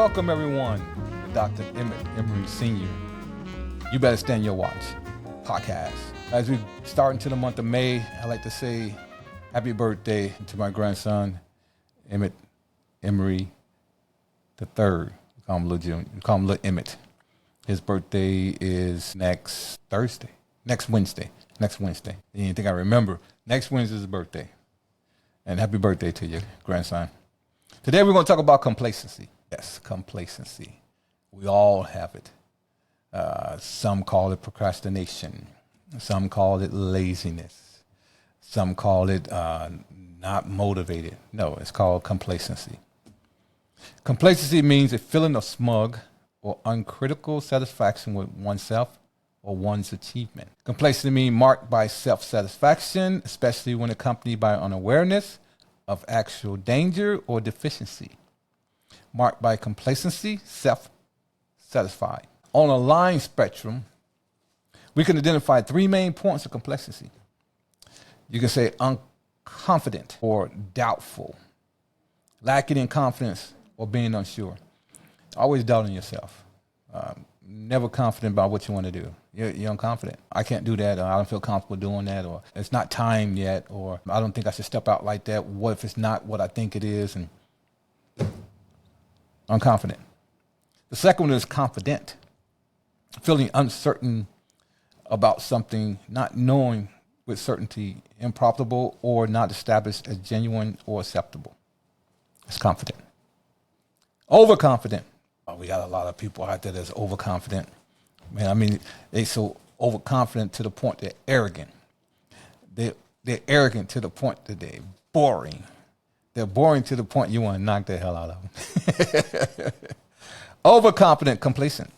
Welcome everyone to Dr. Emmett Emery Sr. You Better Stand Your Watch podcast. As we start into the month of May, I'd like to say happy birthday to my grandson, Emmett Emery III. We call him Little Emmet. His birthday is next Wednesday. You didn't think I remember. Next Wednesday is his birthday. And happy birthday to you, grandson. Today we're going to talk about complacency. Yes, complacency. We all have it. Some call it procrastination. Some call it laziness. Some call it not motivated. No, it's called complacency. Complacency means a feeling of smug or uncritical satisfaction with oneself or one's achievement. Complacency means marked by self-satisfaction, especially when accompanied by unawareness of actual danger or deficiency. Marked by complacency, self-satisfied. On a line spectrum, we can identify three main points of complacency. You can say unconfident or doubtful, lacking in confidence or being unsure. Always doubting yourself. Never confident about what you want to do. You're unconfident. I can't do that, or I don't feel comfortable doing that, or it's not time yet, or I don't think I should step out like that. What if it's not what I think it is? And unconfident. The second one is confident, feeling uncertain about something, not knowing with certainty, improbable or not established as genuine or acceptable. It's confident. Overconfident. We got a lot of people out there that's overconfident. Man, I mean, they so overconfident to the point they're arrogant. They're arrogant to the point that they're boring. They're boring to the point you want to knock the hell out of them. Overconfident, complacent.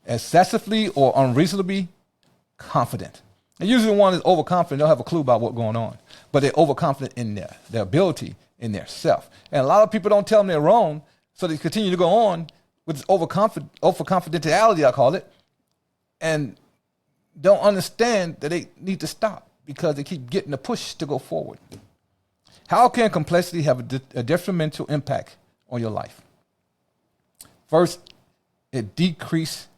Excessively or unreasonably confident. And usually one is overconfident, they'll have a clue about what's going on. But they're overconfident in their ability, in their self. And a lot of people don't tell them they're wrong, so they continue to go on with this overconfidentiality, I call it, and don't understand that they need to stop because they keep getting the push to go forward. How can complacency have a detrimental impact on your life? First, it decreases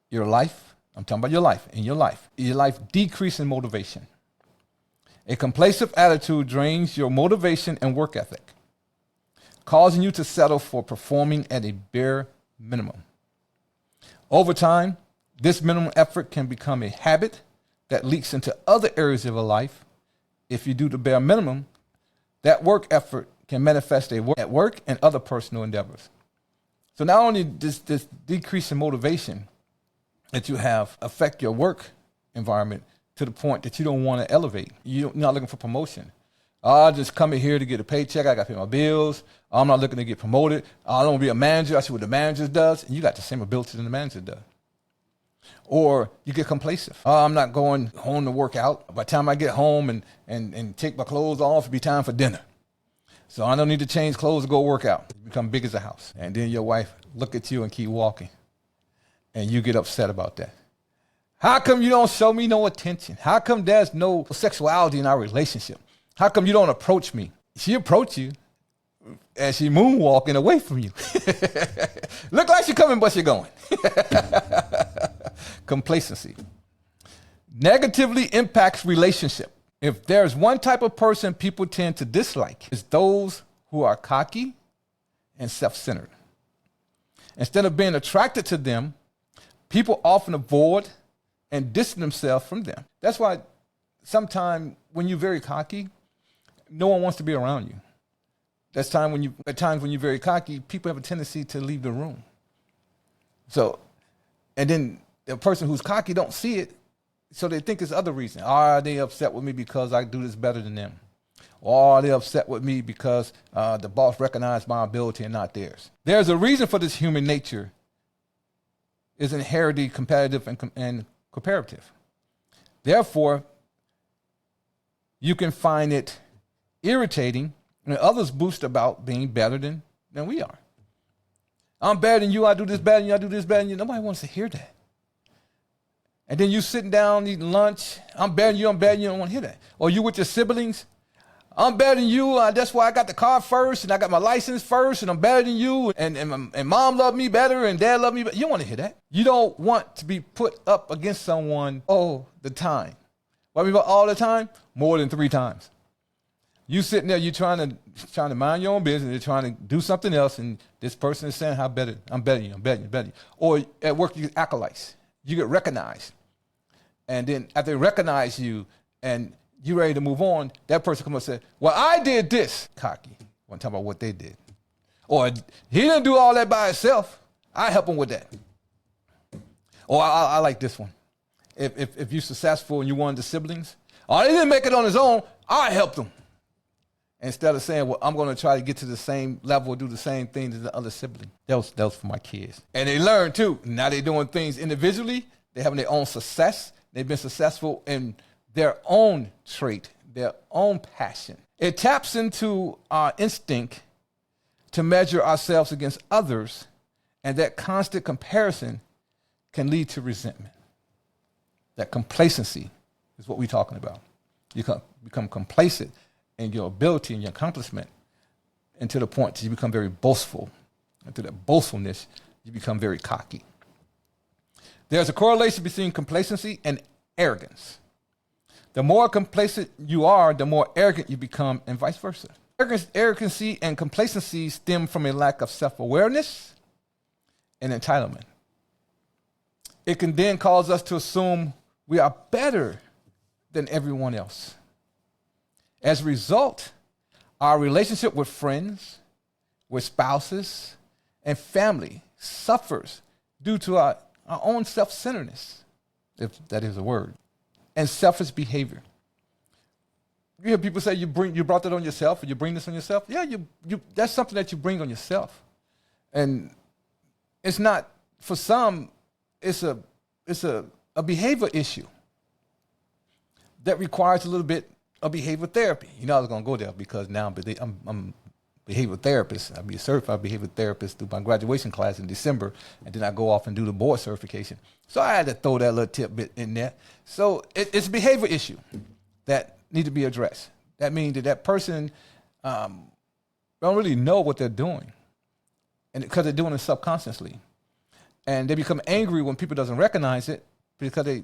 your life. I'm talking about your life. In your life decrease in motivation. A complacent attitude drains your motivation and work ethic, causing you to settle for performing at a bare minimum. Over time, this minimum effort can become a habit that leaks into other areas of your life. If you do the bare minimum, that work effort can manifest at work and other personal endeavors. So not only does this decrease in motivation that you have affect your work environment to the point that you don't want to elevate. You're not looking for promotion. I just come in here to get a paycheck. I got to pay my bills. I'm not looking to get promoted. I don't want to be a manager. I see what the manager does. And you got the same ability than the manager does. Or you get complacent. I'm not going home to work out. By the time I get home and take my clothes off, it'll be time for dinner. So I don't need to change clothes to go work out. You become big as a house. And then your wife look at you and keep walking. And you get upset about that. How come you don't show me no attention? How come there's no sexuality in our relationship? How come you don't approach me? She approach you and she moonwalking away from you. Look like she's coming, but she's going. Complacency. Negatively impacts relationship. If there's one type of person people tend to dislike, it's those who are cocky and self-centered. Instead of being attracted to them, people often avoid and distance themselves from them. That's why sometimes when you're very cocky, no one wants to be around you. At times when you're very cocky, people have a tendency to leave the room. So, and then the person who's cocky don't see it, so they think it's other reason. Are they upset with me because I do this better than them? Or are they upset with me because the boss recognized my ability and not theirs? There's a reason for this human nature is inherently competitive and comparative. Therefore, you can find it irritating when others boast about being better than we are. I'm better than you, I do this better than you, I do this better than you. Nobody wants to hear that. And then you sitting down eating lunch, I'm better than you, don't want to hear that. Or you with your siblings, I'm better than you. That's why I got the car first, and I got my license first, and I'm better than you. And mom loved me better, and dad loved me better. You don't want to hear that. You don't want to be put up against someone all the time. What I mean by all the time? More than 3 times. You sitting there, you trying to mind your own business, you're trying to do something else, and this person is saying I'm better than you, I'm better than you. Or at work, you get accolades. You get recognized. And then after they recognize you and you're ready to move on, that person comes up and says, well, I did this. Cocky. Want to talk about what they did. Or he didn't do all that by himself. I help him with that. Or I like this one. If you're successful and you're one of the siblings, oh, they didn't make it on his own, I helped him. Instead of saying, well, I'm going to try to get to the same level, do the same thing as the other sibling. That was for my kids. And they learn too. Now they're doing things individually. They're having their own success. They've been successful in their own trait, their own passion. It taps into our instinct to measure ourselves against others, and that constant comparison can lead to resentment. That complacency is what we're talking about. You become complacent in your ability and your accomplishment, and to the point that you become very boastful. And through that boastfulness, you become very cocky. There's a correlation between complacency and arrogance. The more complacent you are, the more arrogant you become, and vice versa. Arrogancy and complacency stem from a lack of self-awareness and entitlement. It can then cause us to assume we are better than everyone else. As a result, our relationship with friends, with spouses, and family suffers due to our own self-centeredness, if that is a word, and selfish behavior. You hear people say you brought that on yourself, or you bring this on yourself. Yeah, that's something that you bring on yourself. And it's not, for some, it's a behavior issue that requires a little bit of behavioral therapy. You know, I was going to go there because now I'm a behavioral therapist. I'll be a certified behavioral therapist through my graduation class in December, and then I go off and do the board certification. So I had to throw that little tidbit in there. So it's a behavior issue that need to be addressed. That means that person don't really know what they're doing, and because they're doing it subconsciously, and they become angry when people doesn't recognize it because they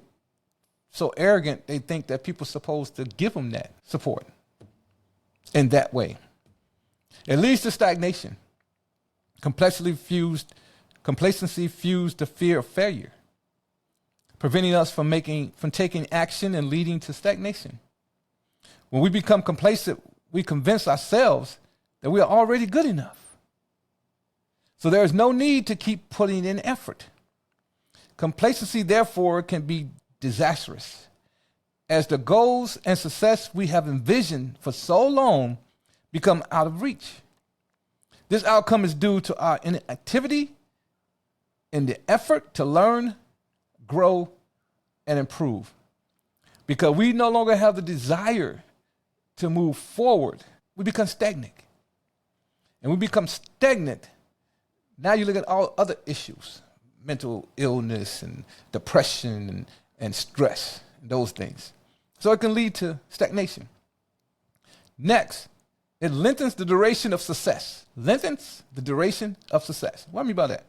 so arrogant they think that people are supposed to give them that support in that way. It leads to stagnation. Complacency fused the fear of failure, preventing us from taking action and leading to stagnation. When we become complacent, we convince ourselves that we are already good enough. So there is no need to keep putting in effort. Complacency, therefore, can be disastrous, as the goals and success we have envisioned for so long become out of reach. This outcome is due to our inactivity in the effort to learn, grow, and improve. Because we no longer have the desire to move forward, we become stagnant. And we become stagnant. Now you look at all other issues, mental illness and depression and stress, and those things. So it can lead to stagnation. Next, it lengthens the duration of success. Lengthens the duration of success. What do I mean by that?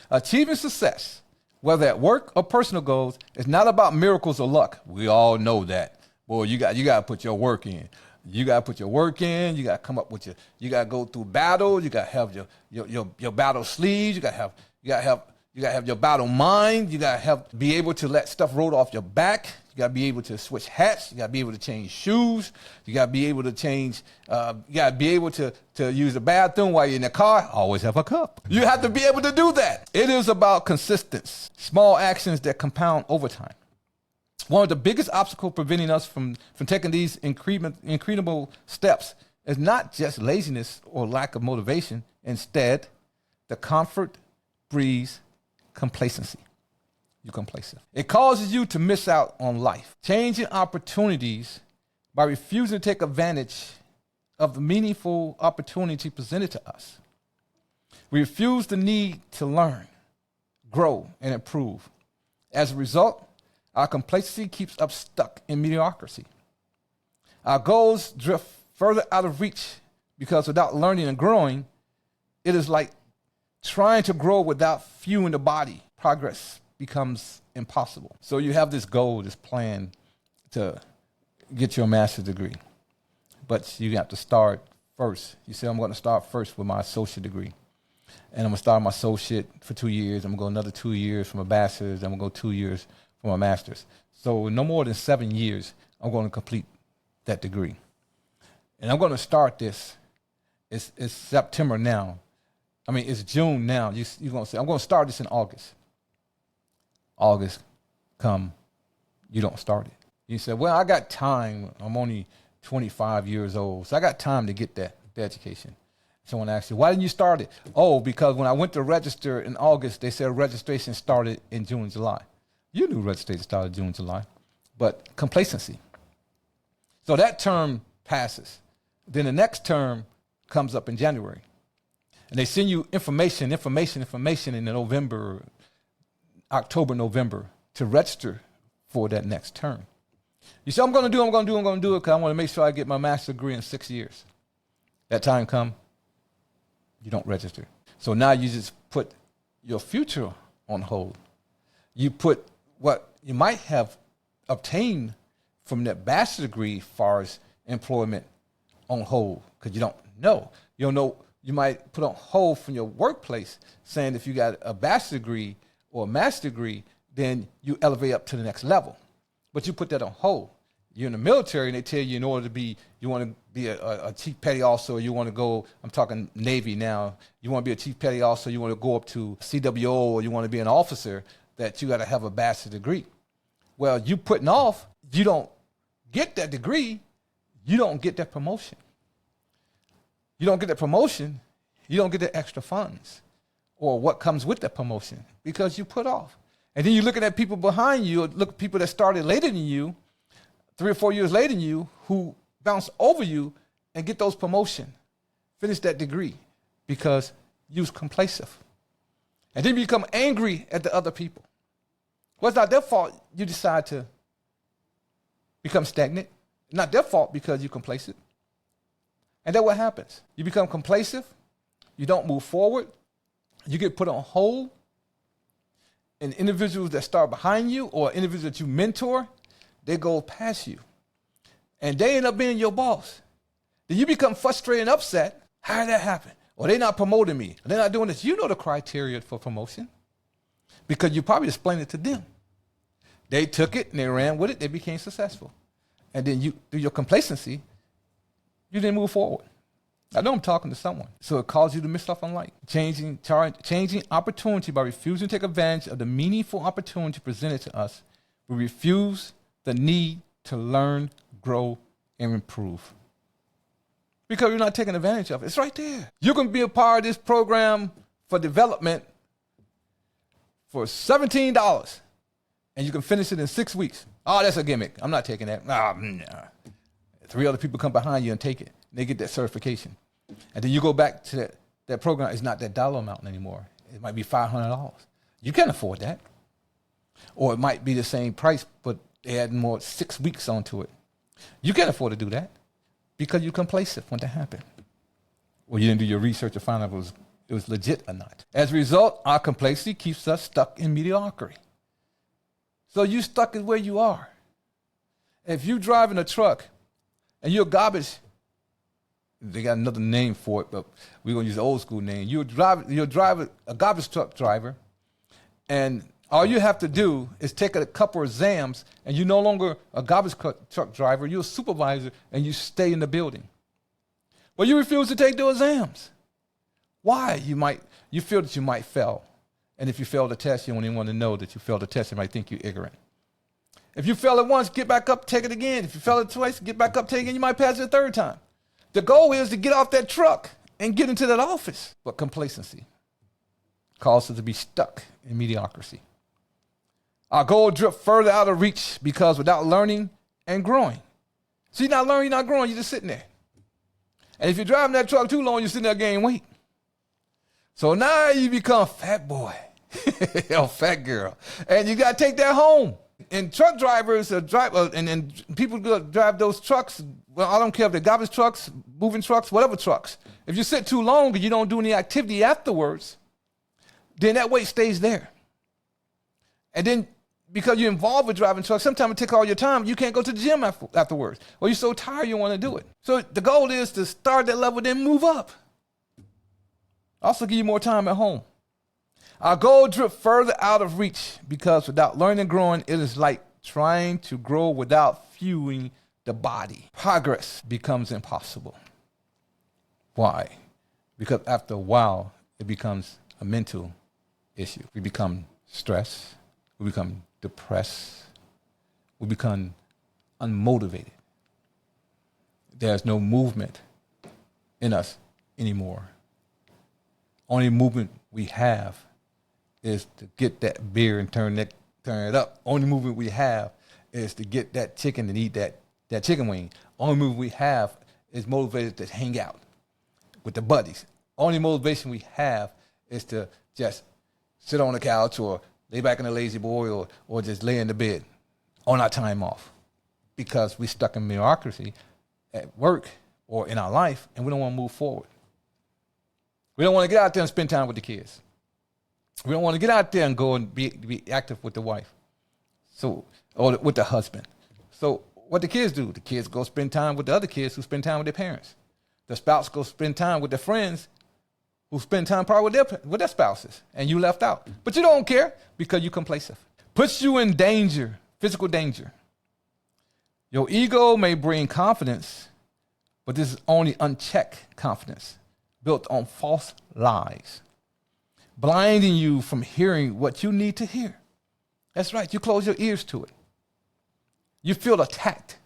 Achieving success, whether at work or personal goals, is not about miracles or luck. We all know that. Boy, you got to put your work in. You got to put your work in. You got to come up with you got to go through battle. You got to have your battle sleeves. You got to have your battle mind. You got to be able to let stuff roll off your back. You got to be able to switch hats. You got to be able to change shoes. You got to be able to change, you got to be able to use the bathroom while you're in the car. Always have a cup. You have to be able to do that. It is about consistency, small actions that compound over time. One of the biggest obstacles preventing us from taking these incredible steps is not just laziness or lack of motivation. Instead, the comfort breeds complacency. You're complacent. It causes you to miss out on life, changing opportunities by refusing to take advantage of the meaningful opportunity presented to us. We refuse the need to learn, grow, and improve. As a result, our complacency keeps us stuck in mediocrity. Our goals drift further out of reach because without learning and growing, it is like trying to grow without fueling the body. Progress becomes impossible. So you have this goal, this plan to get your master's degree, but you have to start first. You say, I'm going to start first with my associate degree. And I'm going to start my associate for 2 years. I'm going to go another 2 years for my bachelor's. I'm going to go 2 years for my master's. So no more than 7 years, I'm going to complete that degree. And I'm going to start this. It's September now. I mean, it's June now. You're going to say, I'm going to start this in August. August come, you don't start it. You say, well, I got time. I'm only 25 years old, so I got time to get the education. Someone asks you, why didn't you start it? Oh, because when I went to register in August, they said registration started in June, July. You knew registration started June, July, but complacency. So that term passes. Then the next term comes up in January. And they send you information in November, October, November to register for that next term. You say, I'm going to do it because I want to make sure I get my master's degree in 6 years. That time come, you don't register. So now you just put your future on hold. You put what you might have obtained from that bachelor's degree as far as employment on hold because you don't know. You don't know. You might put on hold from your workplace saying if you got a bachelor's degree or a master's degree, then you elevate up to the next level. But you put that on hold. You're in the military and they tell you in order to be, you want to be a chief petty officer, you want to go, I'm talking Navy now, you want to be a chief petty officer, you want to go up to CWO or you want to be an officer, that you got to have a bachelor's degree. Well, you putting off, you don't get that degree, you don't get that promotion. You don't get that promotion, you don't get the extra funds or what comes with that promotion because you put off. And then you're looking at people behind you, look at people that started later than you, 3 or 4 years later than you, who bounce over you and get those promotion, finish that degree because you was complacent. And then you become angry at the other people. Well, it's not their fault you decide to become stagnant. It's not their fault because you're complacent. And then what happens? You become complacent, you don't move forward, you get put on hold, and individuals that start behind you or individuals that you mentor, they go past you. And they end up being your boss. Then you become frustrated and upset. How did that happen? Or they're not promoting me. They're not doing this. You know the criteria for promotion because you probably explained it to them. They took it and they ran with it. They became successful. And then you, through your complacency, you didn't move forward. I know I'm talking to someone. So it caused you to miss stuff on life. Changing opportunity by refusing to take advantage of the meaningful opportunity presented to us. We refuse the need to learn, grow, and improve. Because you're not taking advantage of it. It's right there. You can be a part of this program for development for $17 and you can finish it in 6 weeks. Oh, that's a gimmick. I'm not taking that. Nah. 3 other people come behind you and take it. They get that certification. And then you go back to that program. It's not that dollar amount anymore. It might be $500. You can't afford that. Or it might be the same price, but they add more 6 weeks onto it. You can't afford to do that because you're complacent when that happened. Or you didn't do your research to find out if it was legit or not. As a result, our complacency keeps us stuck in mediocrity. So you stuck is where you are. If you're driving a truck and you're garbage, they got another name for it, but we're going to use the old school name. You're a garbage truck driver, and all you have to do is take a couple of exams, and you're no longer a garbage truck driver. You're a supervisor, and you stay in the building. Well, you refuse to take those exams. Why? You feel that you might fail. And if you fail the test, you don't even want to know that you failed the test. You might think you're ignorant. If you fail it once, get back up, take it again. If you fail it twice, get back up, take it again. You might pass it a third time. The goal is to get off that truck and get into that office. But complacency causes us to be stuck in mediocrity. Our goal drift further out of reach because without learning and growing. So you're not learning, you're not growing, you're just sitting there. And if you're driving that truck too long, you're sitting there gaining weight. So now you become fat boy or fat girl. And you got to take that home. And truck drivers and people who drive those trucks well, I don't care if they're garbage trucks, moving trucks, whatever trucks. If you sit too long and you don't do any activity afterwards, then that weight stays there. And then because you're involved with driving trucks, sometimes it takes all your time. You can't go to the gym afterwards. Or you're so tired you want to do it. So the goal is to start at that level, then move up. Also give you more time at home. Our goal drift further out of reach because without learning and growing, it is like trying to grow without fueling the body. Progress becomes impossible. Why? Because after a while, it becomes a mental issue. We become stressed. We become depressed. We become unmotivated. There's no movement in us anymore. Only movement we have is to get that beer and turn it up. Only movement we have is to get that chicken and eat that chicken wing. Only movement we have is motivated to hang out with the buddies. Only motivation we have is to just sit on the couch or lay back in the lazy boy or just lay in the bed on our time off because we're stuck in mediocrity at work or in our life and we don't want to move forward. We don't want to get out there and spend time with the kids. We don't want to get out there and go and be active with the wife, or with the husband. So what the kids do? The kids go spend time with the other kids who spend time with their parents. The spouse goes spend time with their friends who spend time probably with their spouses, and you left out. But you don't care because you're complacent. Puts you in danger, physical danger. Your ego may bring confidence, but this is only unchecked confidence built on false lies, blinding you from hearing what you need to hear. That's right. You close your ears to it. You feel attacked.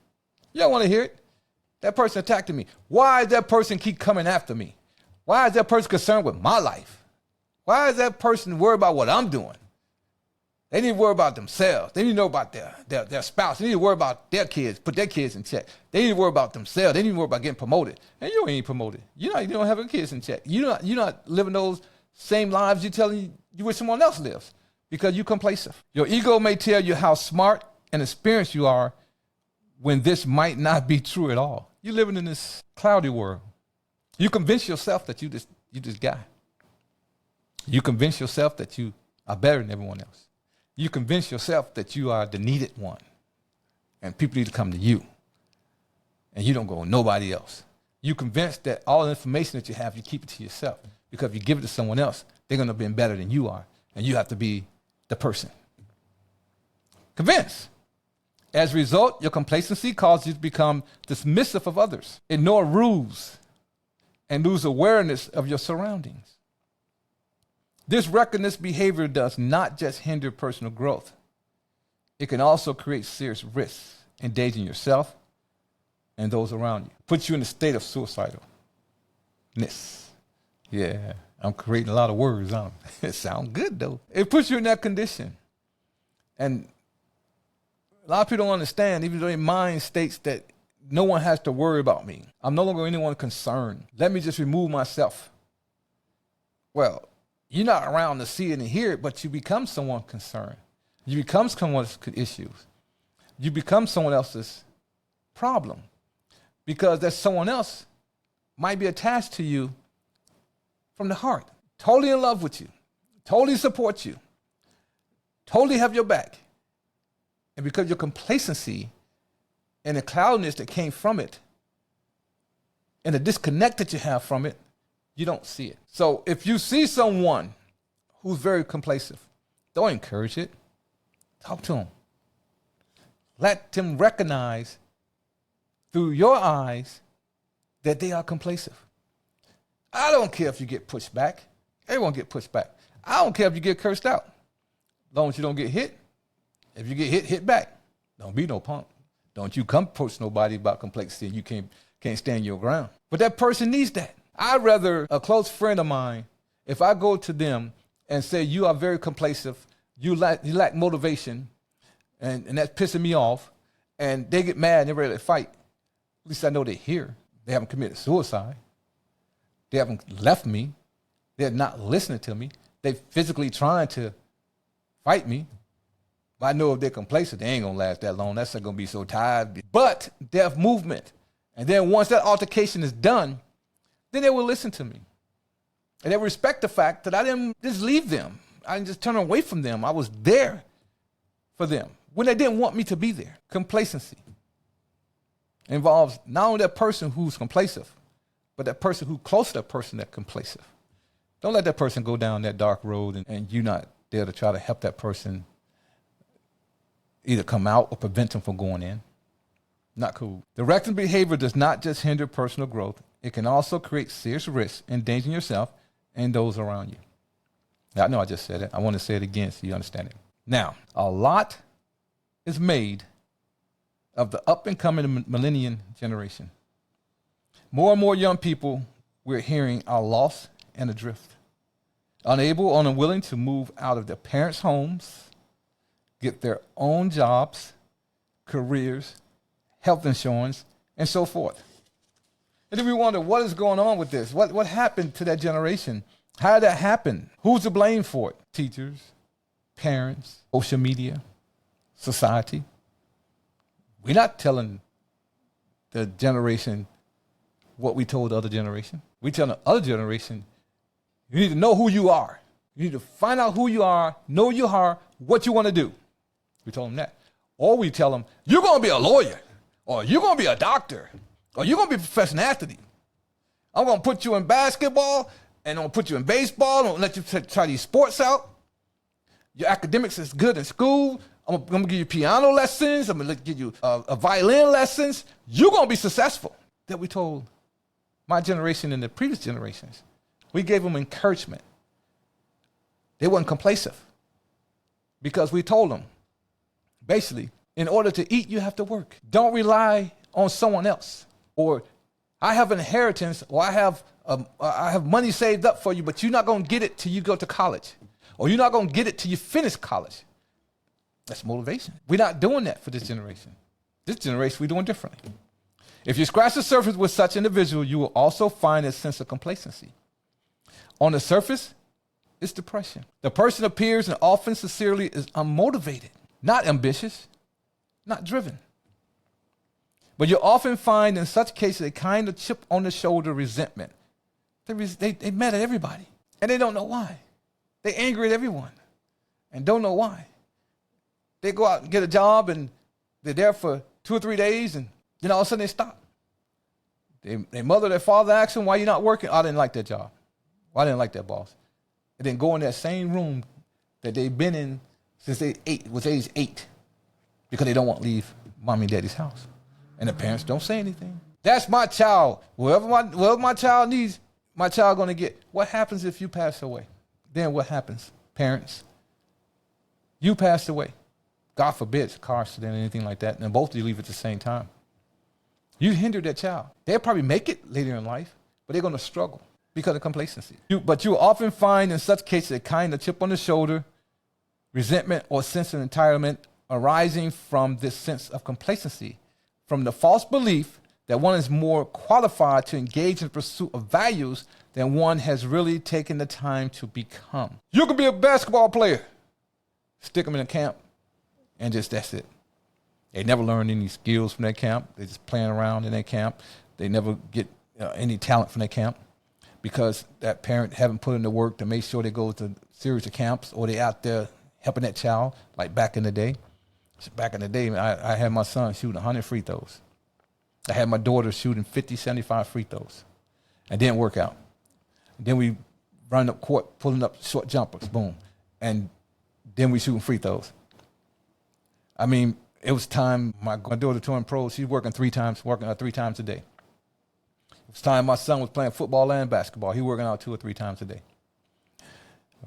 You don't want to hear it. That person attacked me. Why does that person keep coming after me? Why is that person concerned with my life? Why is that person worried about what I'm doing? They need to worry about themselves. They need to know about their spouse. They need to worry about their kids, put their kids in check. They need to worry about themselves. They need to worry about getting promoted. And you ain't promoted. You don't have your kids in check. You're not living those same lives you're telling you wish someone else lives because you're complacent. Your ego may tell you how smart and experienced you are when this might not be true at all. You're living in this cloudy world. You convince yourself that you this guy. You convince yourself that you are better than everyone else. You convince yourself that you are the needed one and people need to come to you and you don't go with nobody else. You convinced that all the information that you have, you keep it to yourself because if you give it to someone else, they're going to be better than you are and you have to be the person. Convinced. As a result, your complacency causes you to become dismissive of others, ignore rules, and lose awareness of your surroundings. This reckless behavior does not just hinder personal growth. It can also create serious risks, endangering yourself and those around you. Puts you in a state of suicidalness. Yeah, I'm creating a lot of words, huh? It sounds good, though. It puts you in that condition. And a lot of people don't understand, even though their mind states that no one has to worry about me. I'm no longer anyone concerned. Let me just remove myself. Well, you're not around to see it and hear it, but you become someone concerned. You become someone's issues. You become someone else's problem because that someone else might be attached to you from the heart, totally in love with you, totally support you, totally have your back. And because your complacency and the cloudiness that came from it and the disconnect that you have from it, you don't see it. So if you see someone who's very complacent, don't encourage it. Talk to them. Let them recognize through your eyes that they are complacent. I don't care if you get pushed back. Everyone get pushed back. I don't care if you get cursed out. As long as you don't get hit. If you get hit, hit back. Don't be no punk. Don't you come approach nobody about complacency and you can't stand your ground. But that person needs that. I'd rather a close friend of mine, if I go to them and say, you are very complacent, you lack motivation, and that's pissing me off, and they get mad and they're ready to fight, at least I know they're here. They haven't committed suicide. They haven't left me. They're not listening to me. They're physically trying to fight me. But I know if they're complacent, they ain't going to last that long. That's not going to be so tired. But they have movement. And then once that altercation is done, then they will listen to me. And they respect the fact that I didn't just leave them. I didn't just turn away from them. I was there for them when they didn't want me to be there. Complacency involves not only that person who's complacent, but that person who's close to that person that's complacent. Don't let that person go down that dark road and you're not there to try to help that person either come out or prevent them from going in. Not cool. Directed behavior does not just hinder personal growth. It can also create serious risks, endangering yourself and those around you. Now, I know I just said it. I want to say it again so you understand it. Now, a lot is made of the up-and-coming millennium generation. More and more young people we're hearing are lost and adrift, unable or unwilling to move out of their parents' homes, get their own jobs, careers, health insurance, and so forth. And then we wonder, what is going on with this? What happened to that generation? How did that happen? Who's to blame for it? Teachers, parents, social media, society. We're not telling the generation what we told the other generation. We tell the other generation, you need to know who you are. You need to find out who you are, know you are, what you want to do. We told them that. Or we tell them, you're going to be a lawyer, or you're going to be a doctor, or you're going to be a professional athlete. I'm going to put you in basketball, and I'm going to put you in baseball. I'm going to let you try these sports out. Your academics is good in school. I'm going to give you piano lessons. I'm going to give you violin lessons. You're going to be successful. That we told my generation and the previous generations. We gave them encouragement. They weren't complacent because we told them, basically, in order to eat, you have to work. Don't rely on someone else. Or I have an inheritance, or I have money saved up for you, but you're not going to get it till you go to college. Or you're not going to get it till you finish college. That's motivation. We're not doing that for this generation. This generation, we're doing differently. If you scratch the surface with such an individual, you will also find a sense of complacency. On the surface, it's depression. The person appears and often sincerely is unmotivated, not ambitious, not driven. But you'll often find in such cases a kind of chip on the shoulder resentment. They mad at everybody, and they don't know why. They angry at everyone and don't know why. They go out and get a job, and they're there for 2 or 3 days, and then all of a sudden they stop. Their mother, their father asks them, why you not working? I didn't like that job. Well, I didn't like that boss. And then go in that same room that they've been in since they was age 8 because they don't want to leave mommy and daddy's house. And the parents don't say anything. That's my child. Whatever my child needs, my child going to get. What happens if you pass away? Then what happens? Parents, you passed away. God forbid, car accident or anything like that, and both of you leave at the same time. You hindered that child. They'll probably make it later in life, but they're going to struggle because of complacency. But you often find in such cases a kind of chip on the shoulder, resentment, or sense of entitlement arising from this sense of complacency, from the false belief that one is more qualified to engage in the pursuit of values than one has really taken the time to become. You could be a basketball player. Stick them in a camp, and that's it. They never learn any skills from that camp. They're just playing around in that camp. They never get any talent from that camp because that parent haven't put in the work to make sure they go to series of camps, or they out there helping that child like back in the day. Back in the day, I had my son shooting 100 free throws. I had my daughter shooting 50, 75 free throws. And didn't work out. And then we run up court, pulling up short jumpers, boom. And then we shooting free throws. I mean, it was time my daughter turned pro. She's working 3 times a day. It was time my son was playing football and basketball. He working out 2 or 3 times a day.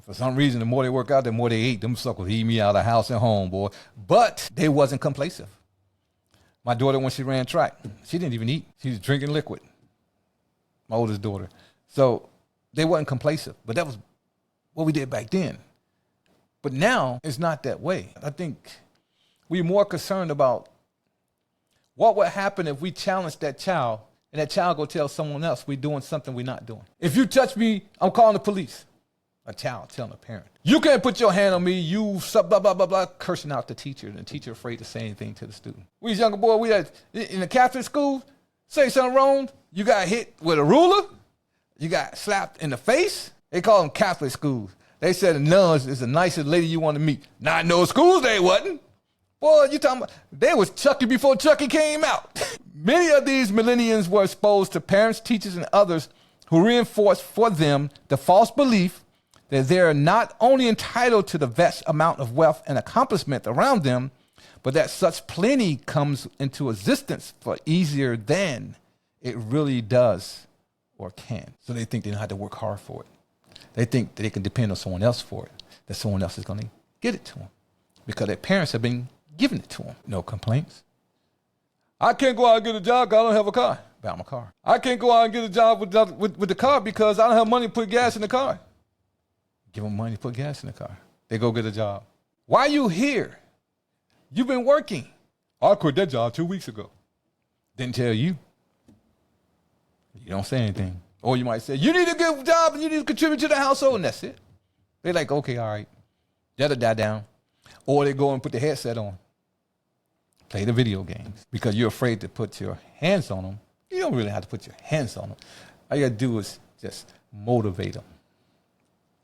For some reason, the more they work out, the more they eat. Them suckers eat me out of the house and home, boy. But they wasn't complacent. My daughter, when she ran track, she didn't even eat. She was drinking liquid. My oldest daughter. So they wasn't complacent. But that was what we did back then. But now, it's not that way. I think we're more concerned about what would happen if we challenged that child and that child go tell someone else we're doing something we're not doing. If you touch me, I'm calling the police. A child telling a parent, you can't put your hand on me, you blah, blah, blah, blah, cursing out the teacher, and the teacher afraid to say anything to the student. We was younger boy, we had, in the Catholic school, Say something wrong, you got hit with a ruler, you got slapped in the face. They call them Catholic schools. They said the nuns is the nicest lady you want to meet. Not no schools they wasn't. Boy, you talking about, they was Chucky before Chucky came out. Many of these millennials were exposed to parents, teachers, and others who reinforced for them the false belief that they are not only entitled to the vast amount of wealth and accomplishment around them, but that such plenty comes into existence for easier than it really does or can. So they think they don't have to work hard for it. They think that they can depend on someone else for it, that someone else is going to get it to them because their parents have been giving it to them. No complaints. I can't go out and get a job because I don't have a car. Buy my car. I can't go out and get a job with the car because I don't have money to put gas in the car. Give them money to put gas in the car. They go get a job. Why are you here? You've been working. I quit that job 2 weeks ago. Didn't tell you. You don't say anything. Or you might say, you need a good job and you need to contribute to the household, and that's it. They're like, okay, all right. That'll die down. Or they go and put the headset on. Play the video games. Because you're afraid to put your hands on them. You don't really have to put your hands on them. All you got to do is just motivate them,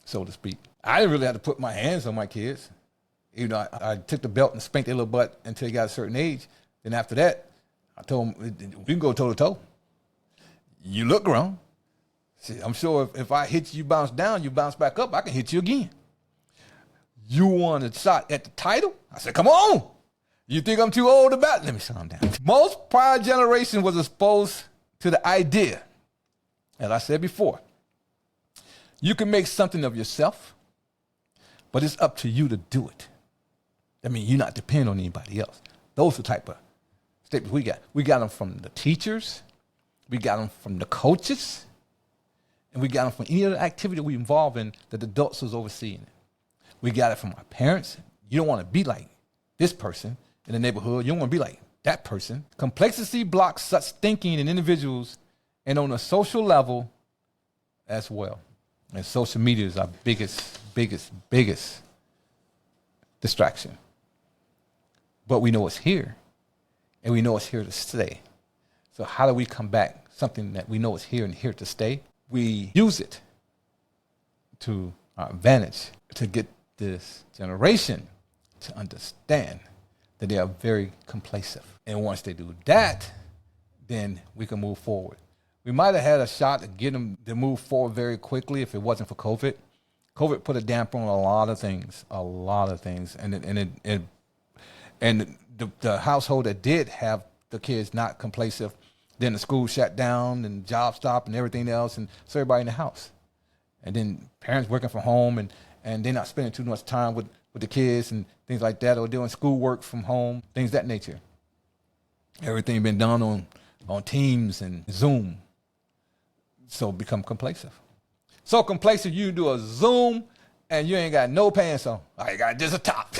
so to speak. I didn't really have to put my hands on my kids. You know, I took the belt and spanked their little butt until they got a certain age. Then after that, I told them, we can go toe to toe. You look grown. See, I'm sure if I hit you, bounce down, you bounce back up, I can hit you again. You want a shot at the title? I said, come on. You think I'm too old about it? Let me calm down. Most prior generation was exposed to the idea, as I said before, you can make something of yourself, but it's up to you to do it. I mean, you're not dependent on anybody else. Those are the type of statements we got. We got them from the teachers. We got them from the coaches. And we got them from any other activity we involve in that the adults was overseeing. We got it from our parents. You don't want to be like this person in the neighborhood. You don't want to be like that person. Complacency blocks such thinking in individuals and on a social level as well. And social media is our biggest distraction. But we know it's here, and we know it's here to stay. So how do we come back something that we know is here and here to stay? We use it to our advantage to get this generation to understand that they are very complacent. And once they do that, then we can move forward. We might have had a shot to get them to move forward very quickly if it wasn't for COVID. COVID put a damper on a lot of things. And the household that did have the kids not complacent, then the school shut down and job stopped and everything else, and so everybody in the house. And then parents working from home and they're not spending too much time with the kids and things like that, or doing schoolwork from home, things of that nature. Everything been done on Teams and Zoom. So become complacent. So complacent, you do a Zoom and you ain't got no pants on. All you got just a top.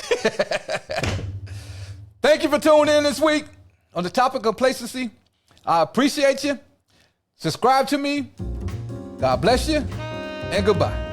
Thank you for tuning in this week on the topic of complacency. I appreciate you. Subscribe to me. God bless you, and goodbye.